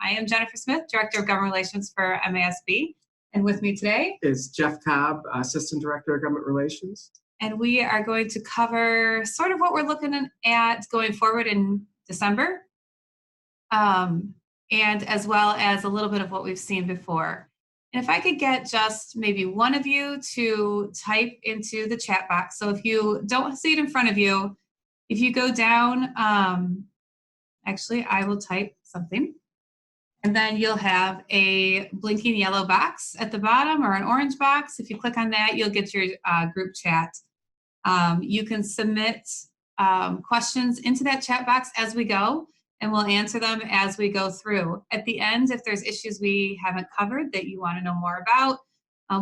I am Jennifer Smith, Director of Government Relations for MASB, and with me today is Jeff Cobb, Assistant Director of Government Relations. And we are going to cover sort of what we're looking at going forward in December, and as well as a little bit of what we've seen before. And if I could get just maybe one of you to type into the chat box. So if you don't see it in front of you, if you go down, actually, I will type something. And then you'll have a blinking yellow box at the bottom or an orange box. If you click on that, you'll get your group chat. You can submit questions into that chat box as we go, and we'll answer them as we go through. At the end, if there's issues we haven't covered that you want to know more about,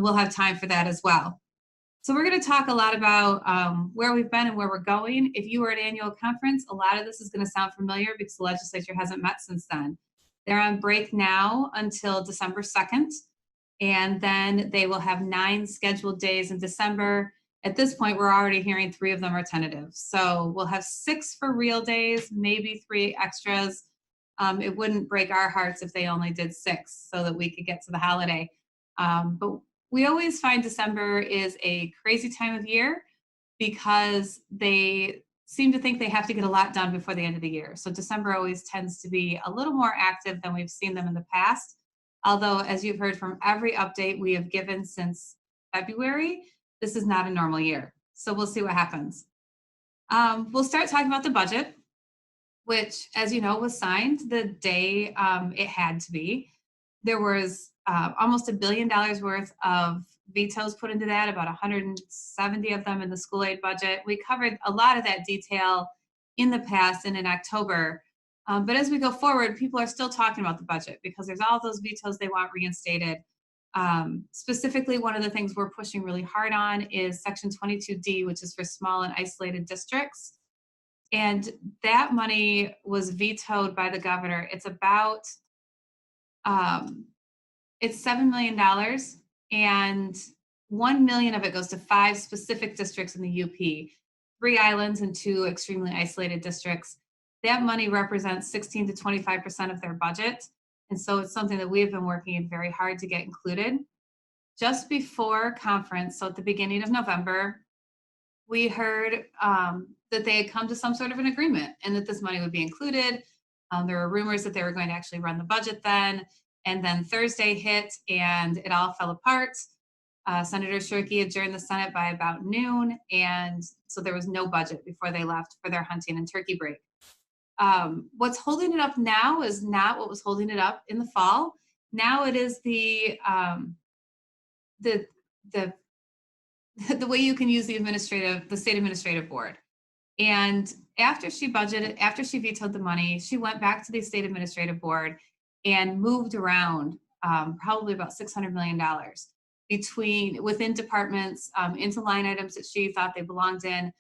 we'll have time for that as well. So we're going to talk a lot about where we've been and where we're going. If you were at annual conference, a lot of this is going to sound familiar because the legislature hasn't met since then. They're on break now until December 2nd, and then they will have 9 scheduled days in December. At this point, we're already hearing 3 of them are tentative. So we'll have 6 for real days, maybe 3 extras. It wouldn't break our hearts if they only did 6 so that we could get to the holiday. But we always find December is a crazy time of year because they seem to think they have to get a lot done before the end of the year. So December always tends to be a little more active than we've seen them in the past. Although, as you've heard from every update we have given since February, this is not a normal year. So we'll see what happens. We'll start talking about the budget, which, as you know, was signed the day it had to be. There was almost $1 billion worth of vetoes put into that, about 170 of them in the school aid budget. We covered a lot of that detail in the past and in October. But as we go forward, people are still talking about the budget because there's all those vetoes they want reinstated. Specifically, one of the things we're pushing really hard on is Section 22D, which is for small and isolated districts. And that money was vetoed by the governor. It's about, it's $7 million, and $1 million of it goes to 5 specific districts in the UP, 3 islands and 2 extremely isolated districts. That money represents 16 to 25% of their budget. And so it's something that we've been working very hard to get included. Just before conference, so at the beginning of November, we heard that they had come to some sort of an agreement and that this money would be included. There were rumors that they were going to actually run the budget then. And then Thursday hit and it all fell apart. Senator Shirkey adjourned the Senate by about noon. And so there was no budget before they left for their hunting and turkey break. What's holding it up now is not what was holding it up in the fall. Now it is the way you can use the state administrative board. And after she vetoed the money, she went back to the state administrative board and moved around probably about $600 million within departments into line items that she thought they belonged in.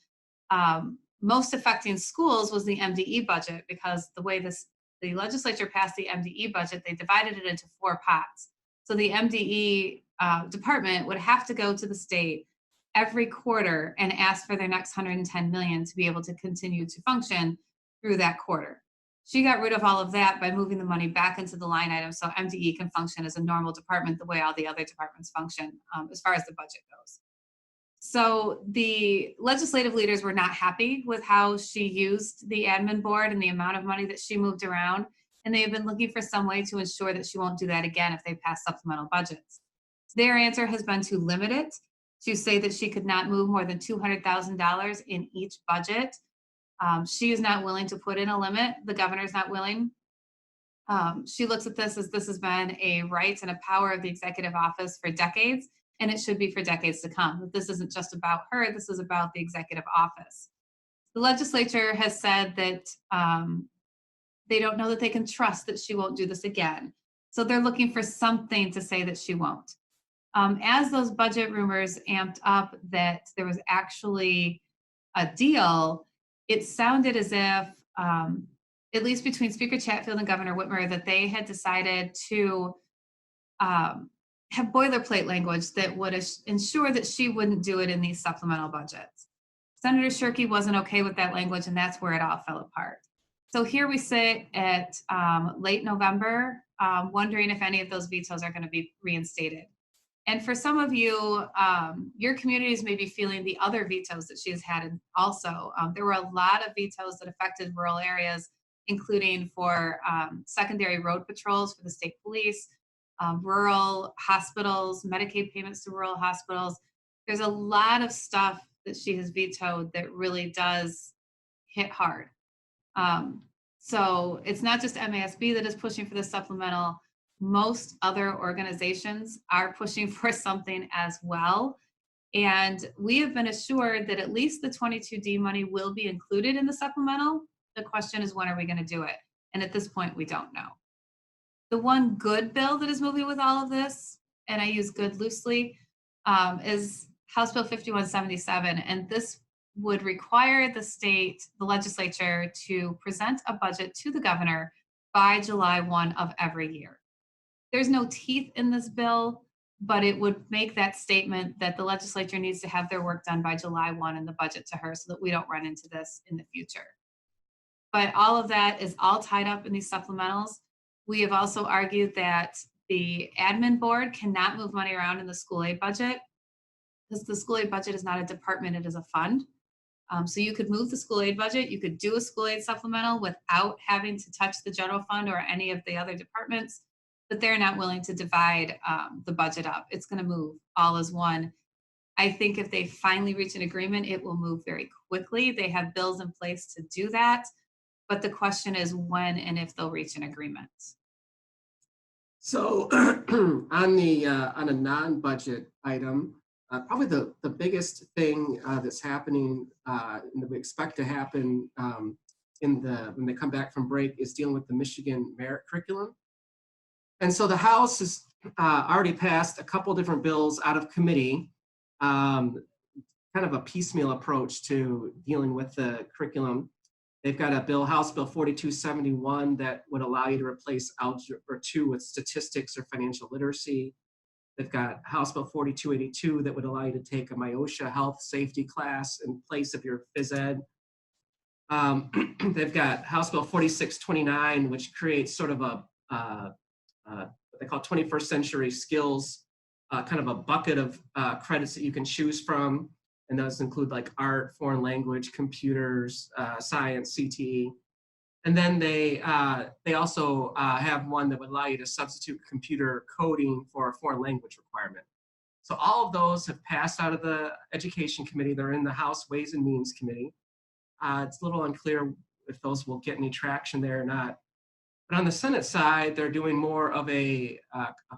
Most affecting schools was the MDE budget because the way the legislature passed the MDE budget, they divided it into 4 pots. So the MDE department would have to go to the state every quarter and ask for their next $110 million to be able to continue to function through that quarter. She got rid of all of that by moving the money back into the line item so MDE can function as a normal department the way all the other departments function as far as the budget goes. So the legislative leaders were not happy with how she used the admin board and the amount of money that she moved around, and they have been looking for some way to ensure that she won't do that again if they pass supplemental budgets. Their answer has been to limit it, to say that she could not move more than $200,000 in each budget. She is not willing to put in a limit. The governor's not willing. She looks at this as this has been a right and a power of the executive office for decades, and it should be for decades to come. But this isn't just about her, this is about the executive office. The legislature has said that they don't know that they can trust that she won't do this again. So they're looking for something to say that she won't. As those budget rumors amped up that there was actually a deal, it sounded as if, at least between Speaker Chatfield and Governor Whitmer, that they had decided to have boilerplate language that would ensure that she wouldn't do it in these supplemental budgets. Senator Shirkey wasn't okay with that language, and that's where it all fell apart. So here we sit at late November, wondering if any of those vetoes are going to be reinstated. And for some of you, your communities may be feeling the other vetoes that she has had also. There were a lot of vetoes that affected rural areas, including for secondary road patrols for the state police, rural hospitals, Medicaid payments to rural hospitals. There's a lot of stuff that she has vetoed that really does hit hard. Um, so it's not just MASB that is pushing for the supplemental. Most other organizations are pushing for something as well. And we have been assured that at least the 22D money will be included in the supplemental. The question is, when are we going to do it? And at this point, we don't know. The one good bill that is moving with all of this, and I use good loosely, is House Bill 5177. And this would require the legislature to present a budget to the governor by July 1 of every year. There's no teeth in this bill, but it would make that statement that the legislature needs to have their work done by July 1 in the budget to her so that we don't run into this in the future. But all of that is all tied up in these supplementals. We have also argued that the admin board cannot move money around in the school aid budget because the school aid budget is not a department, it is a fund. So you could move the school aid budget, you could do a school aid supplemental without having to touch the general fund or any of the other departments, but they're not willing to divide the budget up. It's going to move all as one. I think if they finally reach an agreement, it will move very quickly. They have bills in place to do that, but the question is when and if they'll reach an agreement. So on a non-budget item, probably the biggest thing that's happening and that we expect to happen when they come back from break is dealing with the Michigan merit curriculum. And so the House has already passed a couple different bills out of committee, kind of a piecemeal approach to dealing with the curriculum. They've got a bill, House Bill 4271, that would allow you to replace Algebra 2 with statistics or financial literacy. They've got House Bill 4282 that would allow you to take a MIOSHA health safety class in place of your phys ed. They've got House Bill 4629, which creates sort of what they call 21st century skills, kind of a bucket of credits that you can choose from. And those include like art, foreign language, computers, science, CTE. And then they also have one that would allow you to substitute computer coding for a foreign language requirement. So all of those have passed out of the Education Committee. They're in the House Ways and Means Committee. It's a little unclear if those will get any traction there or not. But on the Senate side, they're doing more of a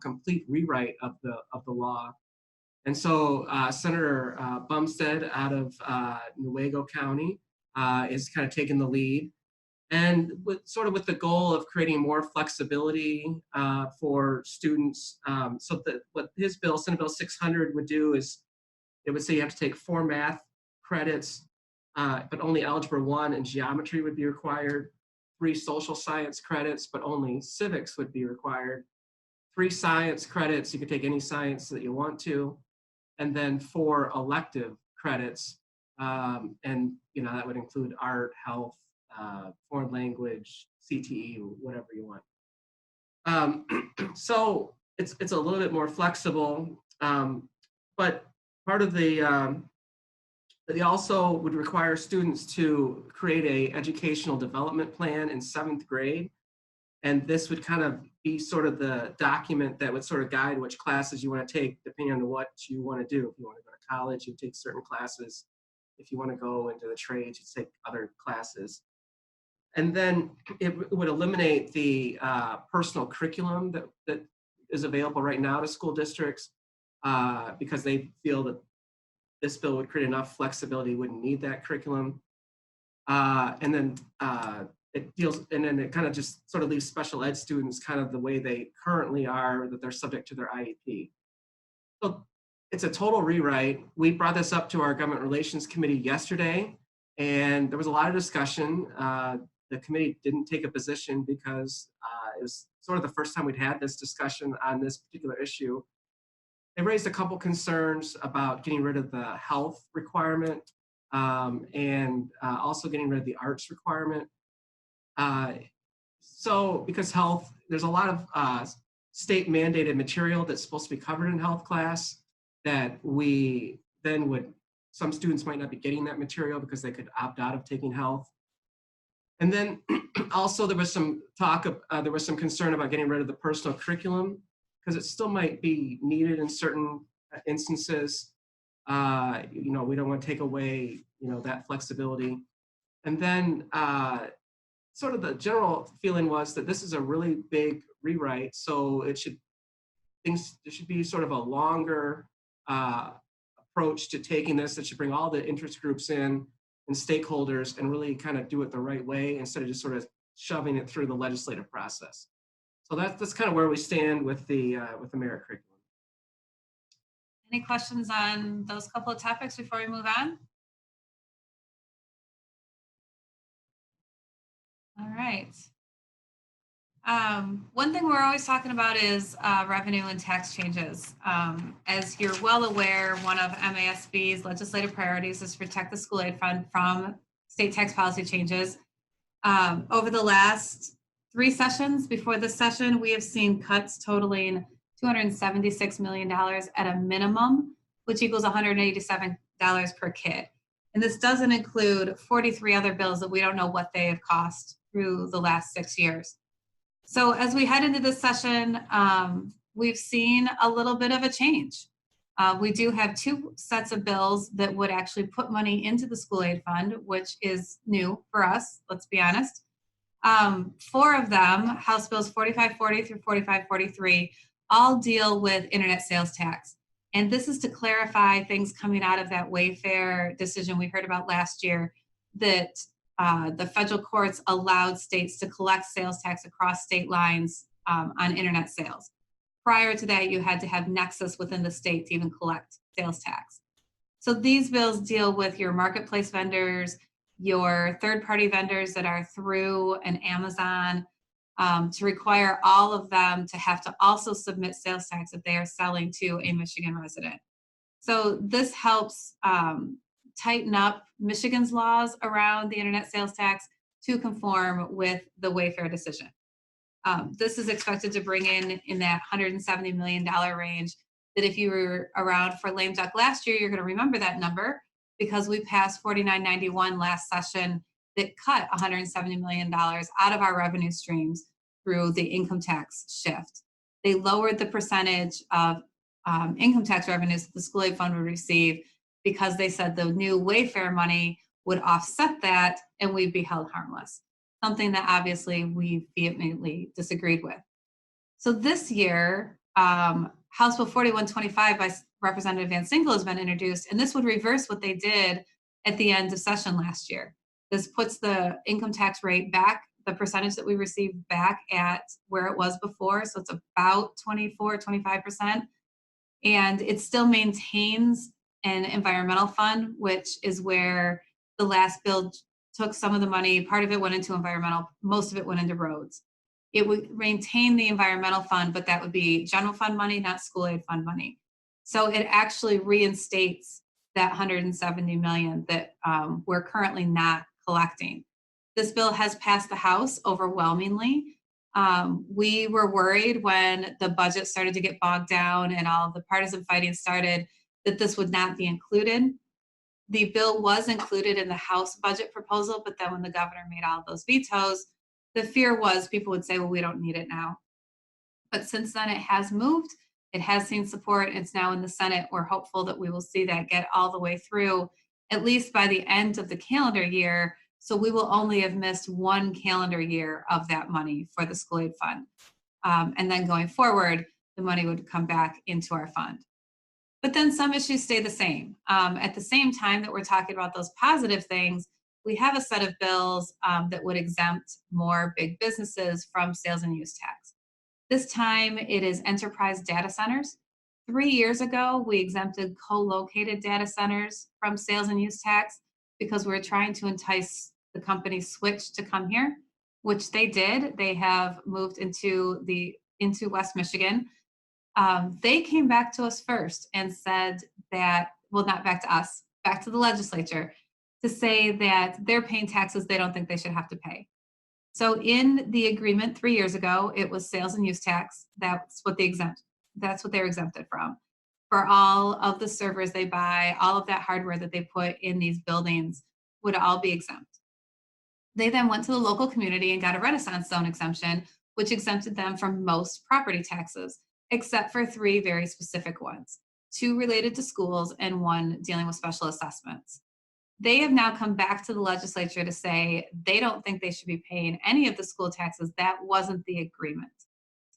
complete rewrite of the law. And so Senator Bumstead out of Newaygo County is kind of taking the lead, and with the goal of creating more flexibility for students. So that what his bill, Senate Bill 600, would do is it would say you have to take 4 math credits, but only Algebra 1 and geometry would be required, 3 social science credits, but only civics would be required, 3 science credits, you could take any science that you want to, and then 4 elective credits. And that would include art, health, foreign language, CTE, whatever you want. So it's a little bit more flexible, but part of they also would require students to create a educational development plan in 7th grade. And this would kind of be sort of the document that would sort of guide which classes you want to take, depending on what you want to do. If you want to go to college, you take certain classes. If you want to go into the trades, you take other classes. And then it would eliminate the personal curriculum that is available right now to school districts because they feel that this bill would create enough flexibility, wouldn't need that curriculum. And then it kind of just sort of leaves special ed students kind of the way they currently are, that they're subject to their IEP. So it's a total rewrite. We brought this up to our Government Relations Committee yesterday, and there was a lot of discussion. The committee didn't take a position because it was sort of the first time we'd had this discussion on this particular issue. They raised a couple concerns about getting rid of the health requirement and also getting rid of the arts requirement. Uh, so because health, there's a lot of state mandated material that's supposed to be covered in health class that we then would, some students might not be getting that material because they could opt out of taking health. And then also there was some talk of, there was some concern about getting rid of the personal curriculum because it still might be needed in certain instances. You know, we don't want to take away, you know, that flexibility. And then sort of the general feeling was that this is a really big rewrite, so it should, things, there should be sort of a longer approach to taking this. It should bring all the interest groups in and stakeholders and really kind of do it the right way instead of just sort of shoving it through the legislative process. So that's kind of where we stand with the merit curriculum. Any questions on those couple of topics before we move on? All right. One thing we're always talking about is revenue and tax changes. As you're well aware, one of MASB's legislative priorities is to protect the school aid fund from state tax policy changes. Over the last 3 sessions before this session, we have seen cuts totaling $276 million at a minimum, which equals $187 per kid. And this doesn't include 43 other bills that we don't know what they have cost through the last 6 years. So as we head into this session, we've seen a little bit of a change. We do have 2 sets of bills that would actually put money into the school aid fund, which is new for us, let's be honest. 4 of them, House Bills 4540 through 4543, all deal with internet sales tax. And this is to clarify things coming out of that Wayfair decision we heard about last year, that the federal courts allowed states to collect sales tax across state lines on internet sales. Prior to that, you had to have nexus within the state to even collect sales tax. So these bills deal with your marketplace vendors, your third-party vendors that are through an Amazon, to require all of them to have to also submit sales tax if they are selling to a Michigan resident. So this helps tighten up Michigan's laws around the internet sales tax to conform with the Wayfair decision. This is expected to bring in that $170 million range, that if you were around for lame duck last year, you're going to remember that number because we passed 4991 last session that cut $170 million out of our revenue streams through the income tax shift. They lowered the percentage of income tax revenues that the school aid fund would receive because they said the new Wayfair money would offset that and we'd be held harmless, something that obviously we vehemently disagreed with. So this year, House Bill 4125 by Representative Van Sinkle has been introduced, and this would reverse what they did at the end of session last year. This puts the income tax rate back, the percentage that we received back at where it was before. So it's about 24, 25%. And it still maintains an environmental fund, which is where the last bill took some of the money. Part of it went into environmental, most of it went into roads. It would maintain the environmental fund, but that would be general fund money, not school aid fund money. So it actually reinstates that $170 million that we're currently not collecting. This bill has passed the House overwhelmingly. We were worried when the budget started to get bogged down and all the partisan fighting started that this would not be included. The bill was included in the House budget proposal, but then when the governor made all those vetoes, the fear was people would say, well, we don't need it now. But since then it has moved, it has seen support, it's now in the Senate. We're hopeful that we will see that get all the way through, at least by the end of the calendar year. So we will only have missed 1 calendar year of that money for the school aid fund. And then going forward, the money would come back into our fund. But then some issues stay the same. At the same time that we're talking about those positive things, we have a set of bills that would exempt more big businesses from sales and use tax. This time it is enterprise data centers. 3 years ago, we exempted co-located data centers from sales and use tax because we're trying to entice the company Switch to come here, which they did. They have moved into West Michigan. They came back to us first and said that, well, not back to us, back to the legislature, to say that they're paying taxes they don't think they should have to pay. So in the agreement 3 years ago, it was sales and use tax. That's what they're exempted from. For all of the servers they buy, all of that hardware that they put in these buildings would all be exempt. They then went to the local community and got a Renaissance zone exemption, which exempted them from most property taxes, except for three very specific ones, two related to schools and one dealing with special assessments. They have now come back to the legislature to say they don't think they should be paying any of the school taxes. That wasn't the agreement.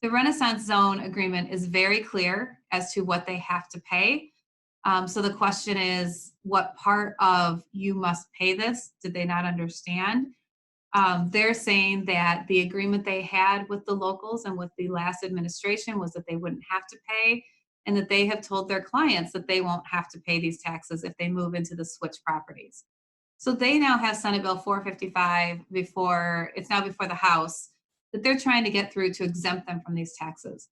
The Renaissance Zone agreement is very clear as to what they have to pay. So the question is, what part of you must pay this did they not understand? They're saying that the agreement they had with the locals and with the last administration was that they wouldn't have to pay, and that they have told their clients that they won't have to pay these taxes if they move into the switch properties. So they now have Senate Bill 455 before the House, that they're trying to get through to exempt them from these taxes.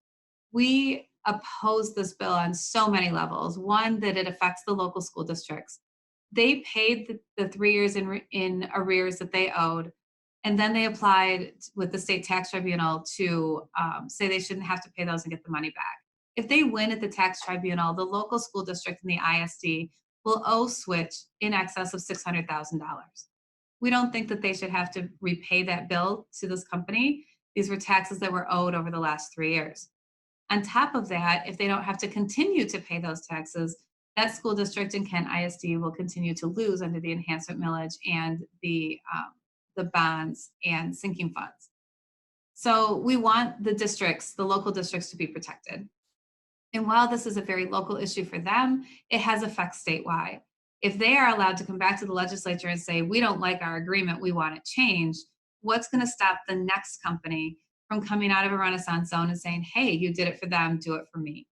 We oppose this bill on so many levels. One, that it affects the local school districts. They paid the 3 years in arrears that they owed, and then they applied with the state tax tribunal to say they shouldn't have to pay those and get the money back. If they win at the tax tribunal, the local school district and the ISD will owe Switch in excess of $600,000. We don't think that they should have to repay that bill to this company. These were taxes that were owed over the last 3 years. On top of that, if they don't have to continue to pay those taxes, that school district and Kent ISD will continue to lose under the enhancement millage and the bonds and sinking funds. So we want the local districts to be protected. And while this is a very local issue for them, it has effects statewide. If they are allowed to come back to the legislature and say, we don't like our agreement, we want it changed, what's going to stop the next company from coming out of a Renaissance zone and saying, hey, you did it for them, do it for me?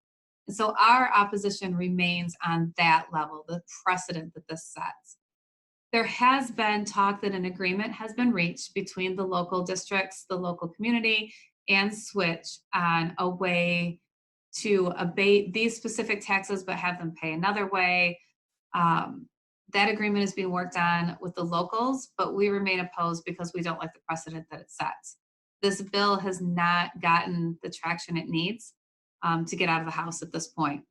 And so our opposition remains on that level, the precedent that this sets. There has been talk that an agreement has been reached between the local districts, the local community, and Switch on a way to abate these specific taxes but have them pay another way. Um, that agreement is being worked on with the locals, but we remain opposed because we don't like the precedent that it sets. This bill has not gotten the traction it needs to get out of the House at this point.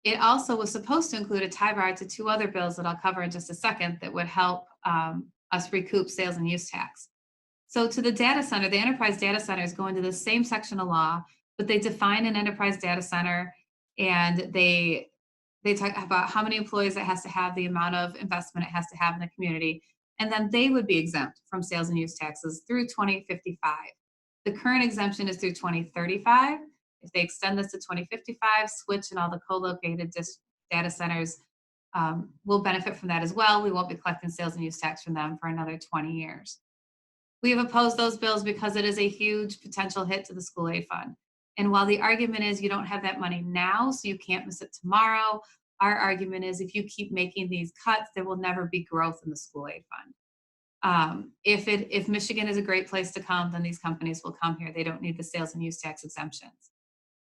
It also was supposed to include a tie bar to two other bills that I'll cover in just a second that would help us recoup sales and use tax. So to the data center, the enterprise data centers go into the same section of law, but they define an enterprise data center, and they talk about how many employees it has to have, the amount of investment it has to have in the community, and then they would be exempt from sales and use taxes through 2055. The current exemption is through 2035. If they extend this to 2055, Switch and all the co-located data centers will benefit from that as well. We won't be collecting sales and use tax from them for another 20 years. We have opposed those bills because it is a huge potential hit to the school aid fund. And while the argument is you don't have that money now, so you can't miss it tomorrow, our argument is if you keep making these cuts, there will never be growth in the school aid fund. If Michigan is a great place to come, then these companies will come here. They don't need the sales and use tax exemptions.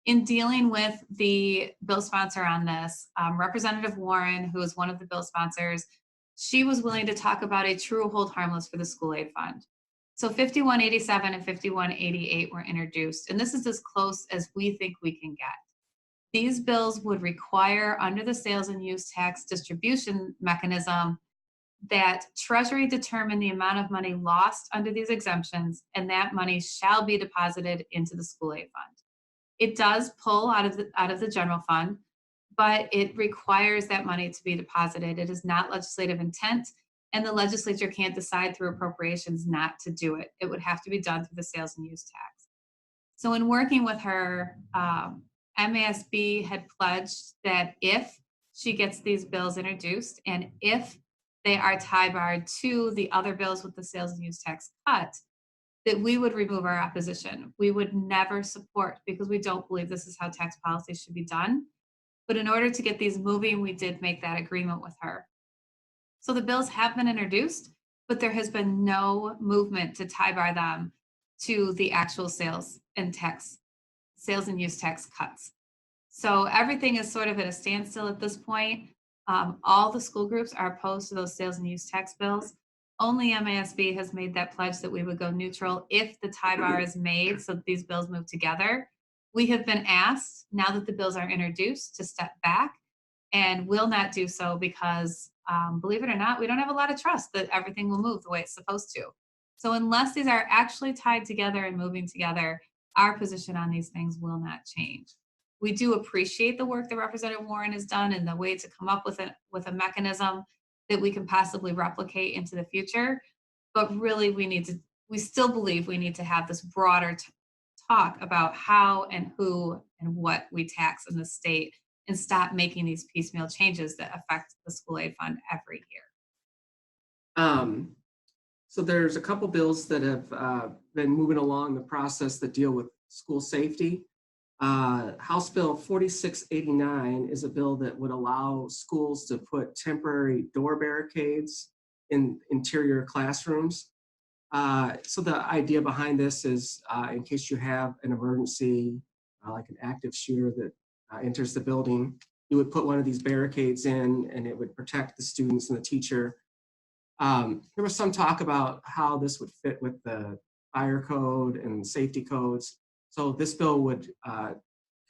In dealing with the bill sponsor on this, Representative Warren, who is one of the bill sponsors, she was willing to talk about a true hold harmless for the school aid fund. So 5187 and 5188 were introduced, and this is as close as we think we can get. These bills would require, under the sales and use tax distribution mechanism, that Treasury determine the amount of money lost under these exemptions, and that money shall be deposited into the school aid fund. It does pull out of the general fund, but it requires that money to be deposited. It is not legislative intent, and the legislature can't decide through appropriations not to do it. It would have to be done through the sales and use tax. So in working with her, MASB had pledged that if she gets these bills introduced and if they are tie barred to the other bills with the sales and use tax cut, that we would remove our opposition. We would never support, because we don't believe this is how tax policy should be done. But in order to get these moving, we did make that agreement with her. So the bills have been introduced, but there has been no movement to tie bar them to the actual sales and use tax cuts. So everything is sort of at a standstill at this point. All the school groups are opposed to those sales and use tax bills. only MASB has made that pledge that we would go neutral if the tie bar is made so that these bills move together. We have been asked, now that the bills are introduced, to step back and will not do so because, believe it or not, we don't have a lot of trust that everything will move the way it's supposed to. So, unless these are actually tied together and moving together, our position on these things will not change. We do appreciate the work that Representative Warren has done and the way to come up with a mechanism that we can possibly replicate into the future. But really, we still believe we need to have this broader talk about how and who and what we tax in the state and stop making these piecemeal changes that affect the school aid fund every year. Um, so there's a couple bills that have been moving along the process that deal with school safety. House Bill 4689 is a bill that would allow schools to put temporary door barricades in interior classrooms. So the idea behind this is in case you have an emergency, like an active shooter that enters the building, you would put one of these barricades in and it would protect the students and the teacher. There was some talk about how this would fit with the fire code and safety codes. So this bill would kind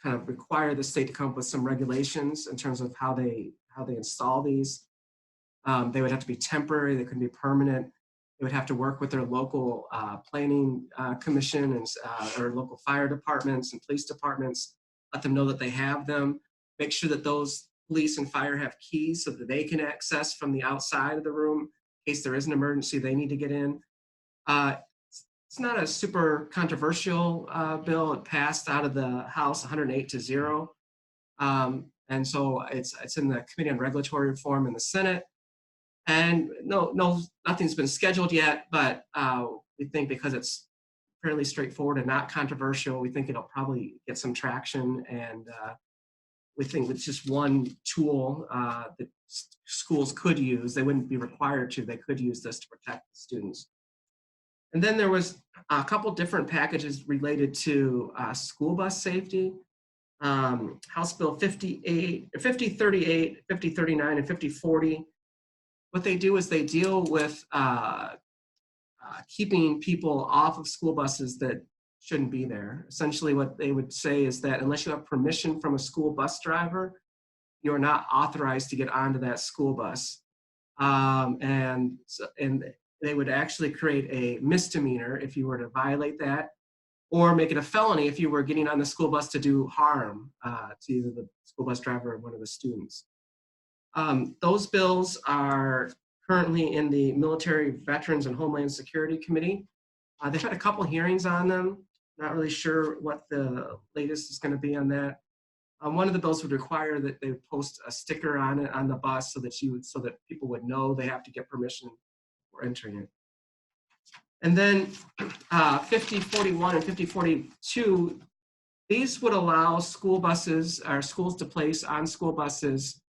of require the state to come up with some regulations in terms of how they install these. They would have to be temporary, they couldn't be permanent. They would have to work with their local planning commission and or local fire departments and police departments, let them know that they have them, make sure that those police and fire have keys so that they can access from the outside of the room in case there is an emergency they need to get in. It's not a super controversial bill. It passed out of the House 108-0. And so it's in the Committee on Regulatory Reform in the Senate. And nothing's been scheduled yet, but we think because it's fairly straightforward and not controversial, we think it'll probably get some traction. And we think it's just one tool that schools could use. They wouldn't be required to. They could use this to protect the students. And then there was a couple different packages related to school bus safety. House Bill 5038, 5039, and 5040. What they do is they deal with keeping people off of school buses that shouldn't be there. Essentially, what they would say is that unless you have permission from a school bus driver, you're not authorized to get onto that school bus. And they would actually create a misdemeanor if you were to violate that, or make it a felony if you were getting on the school bus to do harm to either the school bus driver or one of the students. Those bills are currently in the Military Veterans and Homeland Security Committee. They've had a couple hearings on them. Not really sure what the latest is going to be on that. One of the bills would require that they post a sticker on it on the bus so that people would know they have to get permission for entering it. And then 5041 and 5042, these would allow school buses or schools to place on school buses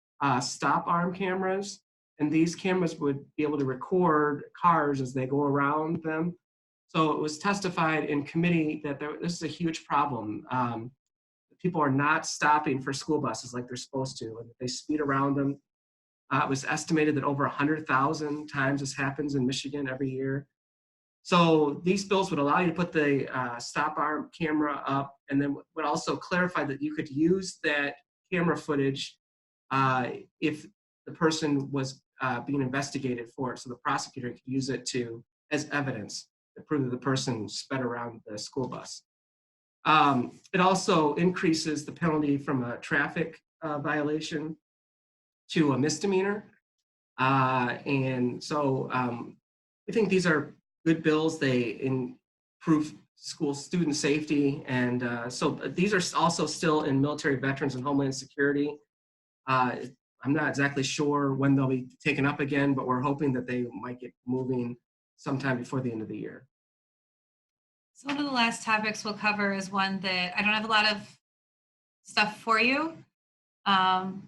stop arm cameras, and these cameras would be able to record cars as they go around them. So it was testified in committee that this is a huge problem. People are not stopping for school buses like they're supposed to, and they speed around them. It was estimated that over 100,000 times this happens in Michigan every year. So these bills would allow you to put the stop arm camera up, and then would also clarify that you could use that camera footage if the person was being investigated for it. So the prosecutor could use it as evidence to prove that the person sped around the school bus. It also increases the penalty from a traffic violation to a misdemeanor. And so we think these are good bills. They improve school student safety. And so these are also still in Military Veterans and Homeland Security. I'm not exactly sure when they'll be taken up again, but we're hoping that they might get moving sometime before the end of the year. So one of the last topics we'll cover is one that I don't have a lot of stuff for you.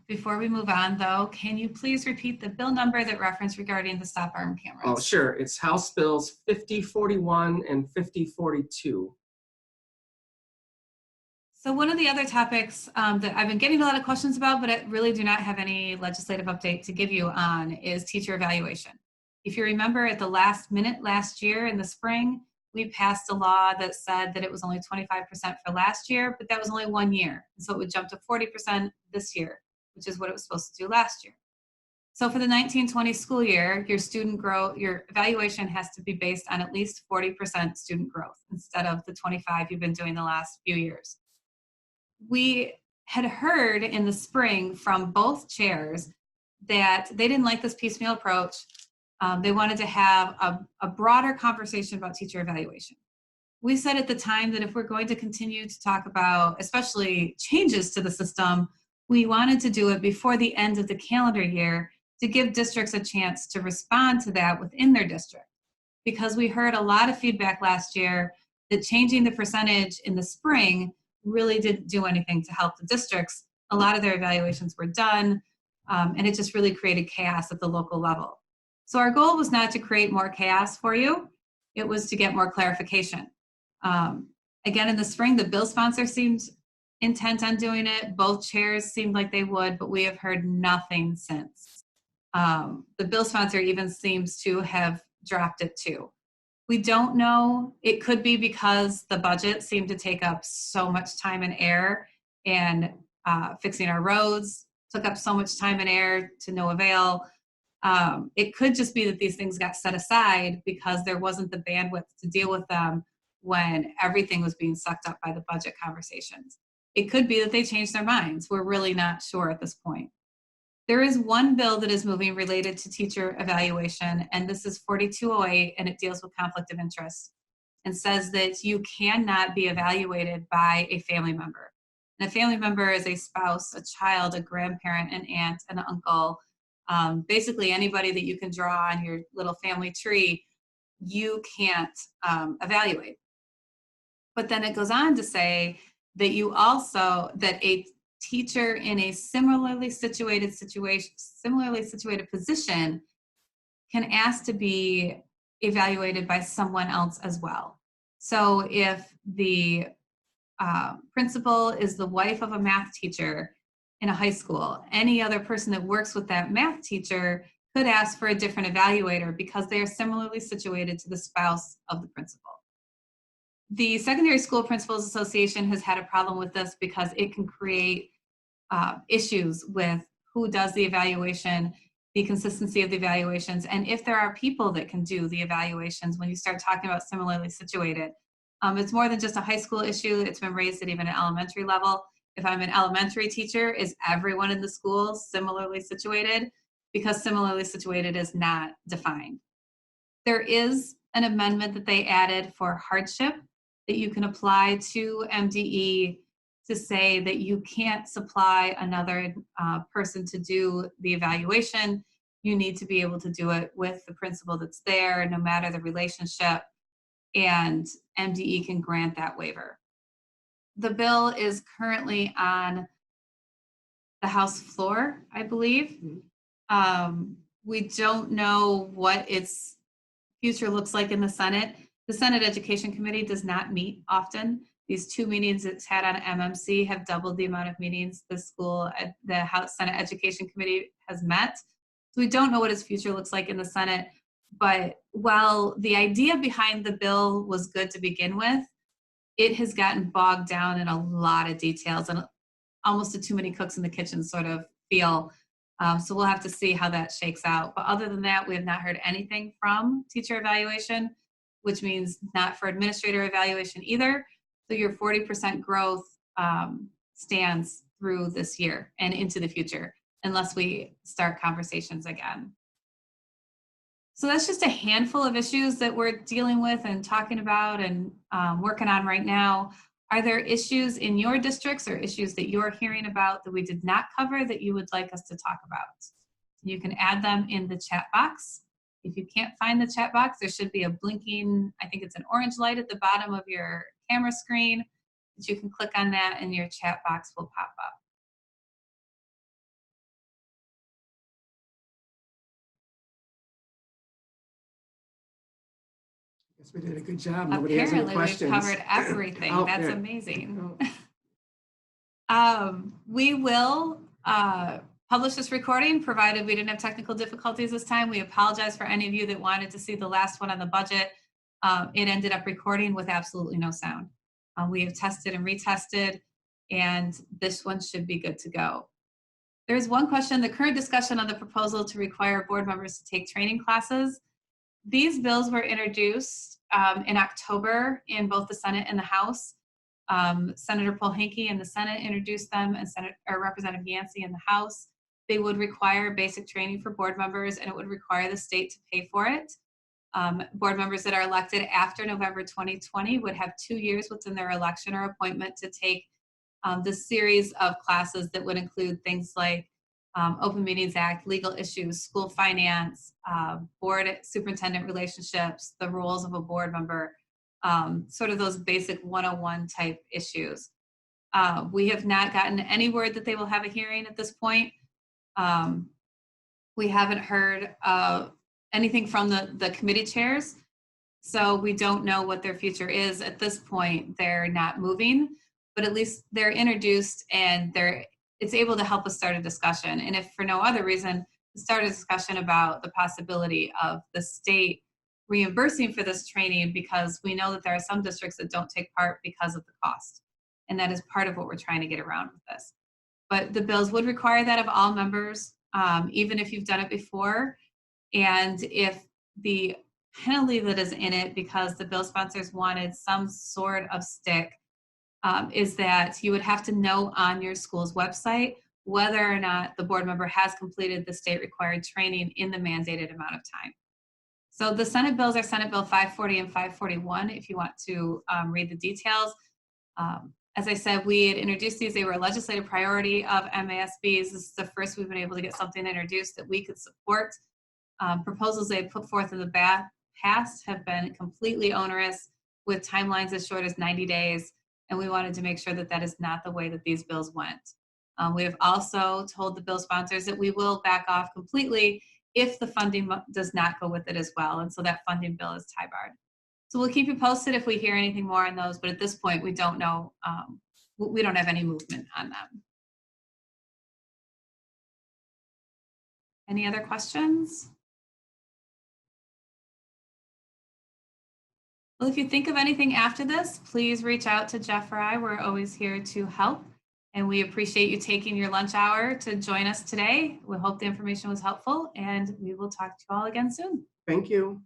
Before we move on, though, can you please repeat the bill number that referenced regarding the stop arm cameras? Oh, sure. It's House Bills 5041 and 5042. So one of the other topics that I've been getting a lot of questions about, but I really do not have any legislative update to give you on, is teacher evaluation. If you remember at the last minute last year in the spring, we passed a law that said that it was only 25% for last year, but that was only 1 year. And so it would jump to 40% this year, which is what it was supposed to do last year. So for the 1920 school year, your evaluation has to be based on at least 40% student growth instead of the 25 you've been doing the last few years. We had heard in the spring from both chairs that they didn't like this piecemeal approach. They wanted to have a broader conversation about teacher evaluation. We said at the time that if we're going to continue to talk about, especially changes to the system, we wanted to do it before the end of the calendar year to give districts a chance to respond to that within their district. Because we heard a lot of feedback last year that changing the percentage in the spring really didn't do anything to help the districts. A lot of their evaluations were done, and it just really created chaos at the local level. So our goal was not to create more chaos for you. It was to get more clarification. Again, in the spring, the bill sponsor seemed intent on doing it. Both chairs seemed like they would, but we have heard nothing since. The bill sponsor even seems to have dropped it too. We don't know. It could be because the budget seemed to take up so much time and air, and fixing our roads took up so much time and air to no avail. It could just be that these things got set aside because there wasn't the bandwidth to deal with them when everything was being sucked up by the budget conversations. It could be that they changed their minds. We're really not sure at this point. There is one bill that is moving related to teacher evaluation, and this is 4208, and it deals with conflict of interest and says that you cannot be evaluated by a family member. And a family member is a spouse, a child, a grandparent, an aunt, an uncle, basically anybody that you can draw on your little family tree, you can't evaluate. But then it goes on to say that that a teacher in a similarly situated position can ask to be evaluated by someone else as well. So if the principal is the wife of a math teacher in a high school, any other person that works with that math teacher could ask for a different evaluator because they are similarly situated to the spouse of the principal. The Secondary School Principals Association has had a problem with this because it can create issues with who does the evaluation, the consistency of the evaluations, and if there are people that can do the evaluations when you start talking about similarly situated. It's more than just a high school issue. It's been raised at even an elementary level. If I'm an elementary teacher, is everyone in the school similarly situated? Because similarly situated is not defined. There is an amendment that they added for hardship that you can apply to MDE to say that you can't supply another person to do the evaluation. You need to be able to do it with the principal that's there, no matter the relationship, and MDE can grant that waiver. The bill is currently on the House floor, I believe. We don't know what its future looks like in the Senate. The Senate Education Committee does not meet often. These 2 meetings it's had on MMC have doubled the amount of meetings the House Senate Education Committee has met. So we don't know what its future looks like in the Senate. But while the idea behind the bill was good to begin with, it has gotten bogged down in a lot of details and almost a too many cooks in the kitchen sort of feel. So we'll have to see how that shakes out. But other than that, we have not heard anything from teacher evaluation, which means not for administrator evaluation either. So your 40% growth stands through this year and into the future, unless we start conversations again. So that's just a handful of issues that we're dealing with and talking about and working on right now. Are there issues in your districts or issues that you're hearing about that we did not cover that you would like us to talk about? You can add them in the chat box. If you can't find the chat box, there should be a blinking, I think it's an orange light at the bottom of your camera screen that you can click on that and your chat box will pop up. Guess we did a good job. Nobody has any questions. Apparently we've covered everything. Oh, That's good. amazing. Oh. We will publish this recording, provided we didn't have technical difficulties this time. We apologize for any of you that wanted to see the last one on the budget. It ended up recording with absolutely no sound. We have tested and retested, and this one should be good to go. There's one question: the current discussion on the proposal to require board members to take training classes. These bills were introduced in October in both the Senate and the House. Senator Polhinky in the Senate introduced them, and Representative Yancey in the House. They would require basic training for board members, and it would require the state to pay for it. Board members that are elected after November 2020 would have 2 years within their election or appointment to take the series of classes that would include things like Open Meetings Act, legal issues, school finance, board superintendent relationships, the roles of a board member, sort of those basic 101 type issues. We have not gotten any word that they will have a hearing at this point. We haven't heard anything from the committee chairs, so we don't know what their future is at this point. They're not moving, but at least they're introduced, and it's able to help us start a discussion. And if for no other reason, start a discussion about the possibility of the state reimbursing for this training, because we know that there are some districts that don't take part because of the cost. And that is part of what we're trying to get around with this. But the bills would require that of all members, even if you've done it before. And if the penalty that is in it, because the bill sponsors wanted some sort of stick, is that you would have to know on your school's website whether or not the board member has completed the state required training in the mandated amount of time. So the Senate bills are Senate Bill 540 and 541 if you want to read the details. As I said, we had introduced these. They were a legislative priority of MASB's. This is the first we've been able to get something introduced that we could support. Proposals they put forth in the past have been completely onerous, with timelines as short as 90 days. And we wanted to make sure that that is not the way that these bills went. We have also told the bill sponsors that we will back off completely if the funding does not go with it as well. And so that funding bill is tie-barred. So we'll keep you posted if we hear anything more on those, but at this point, we don't know. We don't have any movement on them. Any other questions? Well, if you think of anything after this, please reach out to Jeff or I. We're always here to help. And we appreciate you taking your lunch hour to join us today. We hope the information was helpful, and we will talk to you all again soon. Thank you.